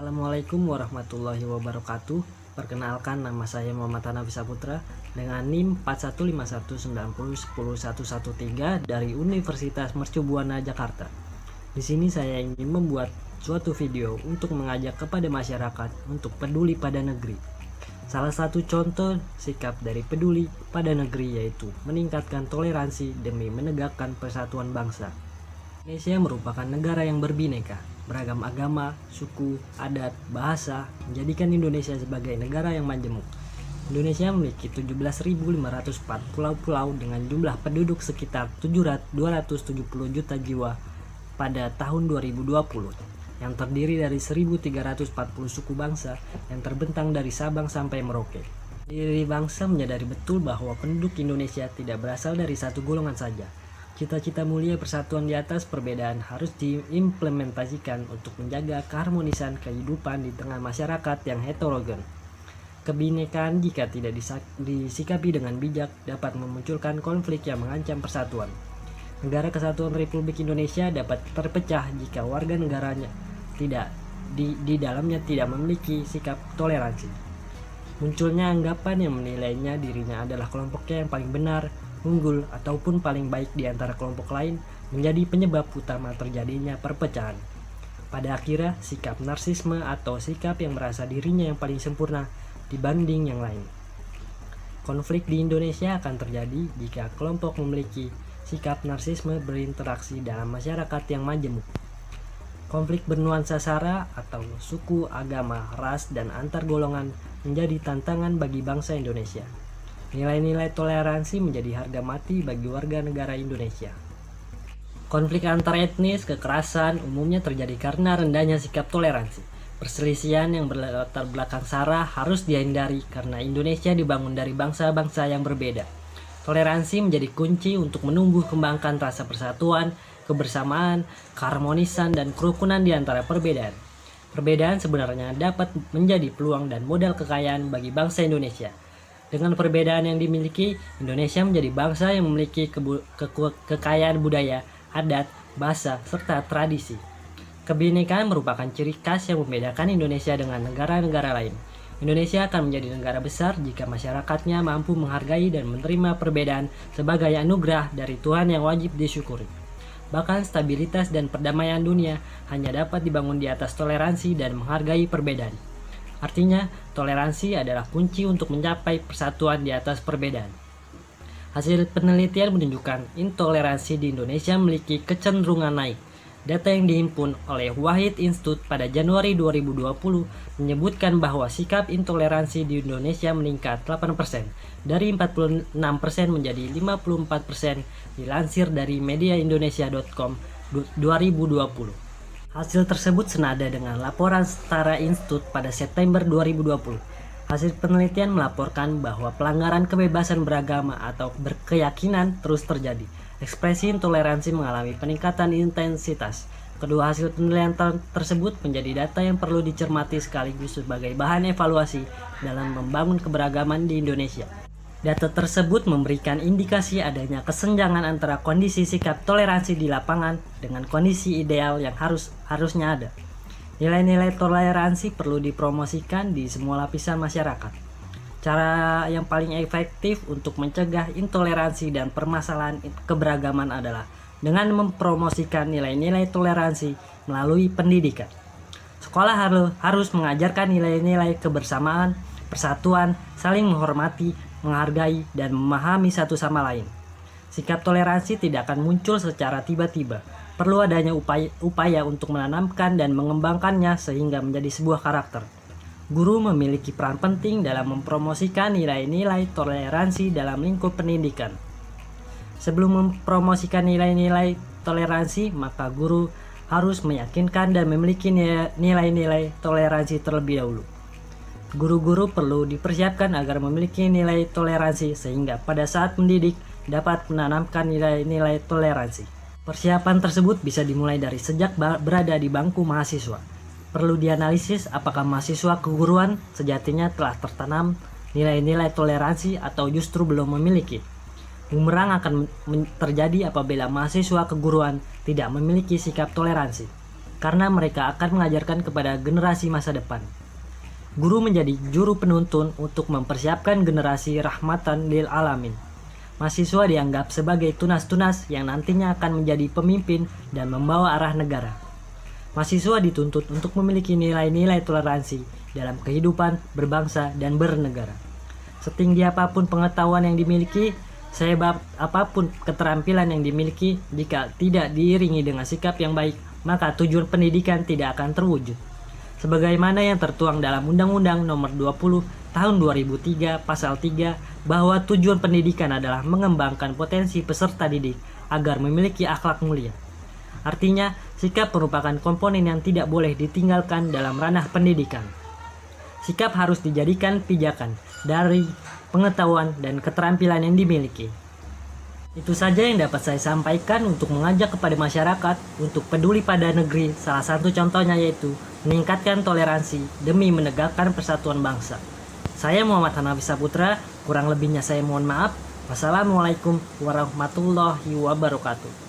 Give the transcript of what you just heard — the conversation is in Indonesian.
Assalamualaikum warahmatullahi wabarakatuh. Perkenalkan, nama saya Muhammad Hanafi Saputra dengan NIM 415190101113 dari Universitas Mercubuana Jakarta. Di sini saya ingin membuat suatu video untuk mengajak kepada masyarakat untuk peduli pada negeri. Salah satu contoh sikap dari peduli pada negeri yaitu meningkatkan toleransi demi menegakkan persatuan bangsa. Indonesia merupakan negara yang berbineka, beragam agama, suku, adat, bahasa, menjadikan Indonesia sebagai negara yang majemuk. Indonesia memiliki 17.504 pulau-pulau dengan jumlah penduduk sekitar 270 juta jiwa pada tahun 2020, yang terdiri dari 1.340 suku bangsa yang terbentang dari Sabang sampai Merauke. Diri bangsa menyadari betul bahwa penduduk Indonesia tidak berasal dari satu golongan saja. Cita-cita mulia persatuan di atas perbedaan harus diimplementasikan untuk menjaga keharmonisan kehidupan di tengah masyarakat yang heterogen. Kebinekaan jika tidak disikapi dengan bijak dapat memunculkan konflik yang mengancam persatuan. Negara Kesatuan Republik Indonesia dapat terpecah jika warga negaranya di dalamnya tidak memiliki sikap toleransi. Munculnya anggapan yang menilainya dirinya adalah kelompoknya yang paling benar, unggul, ataupun paling baik di antara kelompok lain menjadi penyebab utama terjadinya perpecahan. Pada akhirnya, sikap narsisme atau sikap yang merasa dirinya yang paling sempurna dibanding yang lain. Konflik di Indonesia akan terjadi jika kelompok memiliki sikap narsisme berinteraksi dalam masyarakat yang majemuk. Konflik bernuansa sara atau suku, agama, ras, dan antar golongan menjadi tantangan bagi bangsa Indonesia. Nilai-nilai toleransi menjadi harga mati bagi warga negara Indonesia. Konflik antar etnis, kekerasan umumnya terjadi karena rendahnya sikap toleransi. Perselisihan yang berlatar belakang sara harus dihindari karena Indonesia dibangun dari bangsa-bangsa yang berbeda. Toleransi menjadi kunci untuk menumbuh kembangkan rasa persatuan, kebersamaan, keharmonisan, dan kerukunan di antara perbedaan. Perbedaan sebenarnya dapat menjadi peluang dan modal kekayaan bagi bangsa Indonesia. Dengan perbedaan yang dimiliki, Indonesia menjadi bangsa yang memiliki kekayaan budaya, adat, bahasa, serta tradisi. Kebinekaan merupakan ciri khas yang membedakan Indonesia dengan negara-negara lain. Indonesia akan menjadi negara besar jika masyarakatnya mampu menghargai dan menerima perbedaan sebagai anugerah dari Tuhan yang wajib disyukuri. Bahkan stabilitas dan perdamaian dunia hanya dapat dibangun di atas toleransi dan menghargai perbedaan. Artinya, toleransi adalah kunci untuk mencapai persatuan di atas perbedaan. Hasil penelitian menunjukkan intoleransi di Indonesia memiliki kecenderungan naik. Data yang dihimpun oleh Wahid Institute pada Januari 2020 menyebutkan bahwa sikap intoleransi di Indonesia meningkat 8%, dari 46% menjadi 54%, dilansir dari mediaindonesia.com 2020. Hasil tersebut senada dengan laporan Setara Institute pada September 2020. Hasil penelitian melaporkan bahwa pelanggaran kebebasan beragama atau berkeyakinan terus terjadi. Ekspresi intoleransi mengalami peningkatan intensitas. Kedua hasil penelitian tersebut menjadi data yang perlu dicermati sekaligus sebagai bahan evaluasi dalam membangun keberagaman di Indonesia. Data tersebut memberikan indikasi adanya kesenjangan antara kondisi sikap toleransi di lapangan dengan kondisi ideal yang harusnya ada. Nilai-nilai toleransi perlu dipromosikan di semua lapisan masyarakat. Cara yang paling efektif untuk mencegah intoleransi dan permasalahan keberagaman adalah dengan mempromosikan nilai-nilai toleransi melalui pendidikan. Sekolah harus mengajarkan nilai-nilai kebersamaan, persatuan, saling menghormati, menghargai, dan memahami satu sama lain. Sikap toleransi tidak akan muncul secara tiba-tiba. Perlu adanya upaya untuk menanamkan dan mengembangkannya sehingga menjadi sebuah karakter. Guru memiliki peran penting dalam mempromosikan nilai-nilai toleransi dalam lingkup pendidikan. Sebelum mempromosikan nilai-nilai toleransi, maka guru harus meyakinkan dan memiliki nilai-nilai toleransi terlebih dahulu. Guru-guru perlu dipersiapkan agar memiliki nilai toleransi sehingga pada saat mendidik dapat menanamkan nilai-nilai toleransi. Persiapan tersebut bisa dimulai dari sejak berada di bangku mahasiswa. Perlu dianalisis apakah mahasiswa keguruan sejatinya telah tertanam nilai-nilai toleransi atau justru belum memiliki. Bumerang akan terjadi apabila mahasiswa keguruan tidak memiliki sikap toleransi. karena mereka akan mengajarkan kepada generasi masa depan. Guru menjadi juru penuntun untuk mempersiapkan generasi rahmatan lil alamin. Mahasiswa dianggap sebagai tunas-tunas yang nantinya akan menjadi pemimpin dan membawa arah negara. Mahasiswa dituntut untuk memiliki nilai-nilai toleransi dalam kehidupan berbangsa dan bernegara. Setinggi apapun pengetahuan yang dimiliki, sehebat apapun keterampilan yang dimiliki, jika tidak diiringi dengan sikap yang baik, maka tujuan pendidikan tidak akan terwujud. Sebagaimana yang tertuang dalam Undang-Undang Nomor 20 Tahun 2003 Pasal 3, bahwa tujuan pendidikan adalah mengembangkan potensi peserta didik agar memiliki akhlak mulia. Artinya, sikap merupakan komponen yang tidak boleh ditinggalkan dalam ranah pendidikan. Sikap harus dijadikan pijakan dari pengetahuan dan keterampilan yang dimiliki. Itu saja yang dapat saya sampaikan untuk mengajak kepada masyarakat untuk peduli pada negeri. Salah satu contohnya yaitu meningkatkan toleransi demi menegakkan persatuan bangsa. Saya Muhammad Hanafi Saputra, kurang lebihnya saya mohon maaf. Wassalamualaikum warahmatullahi wabarakatuh.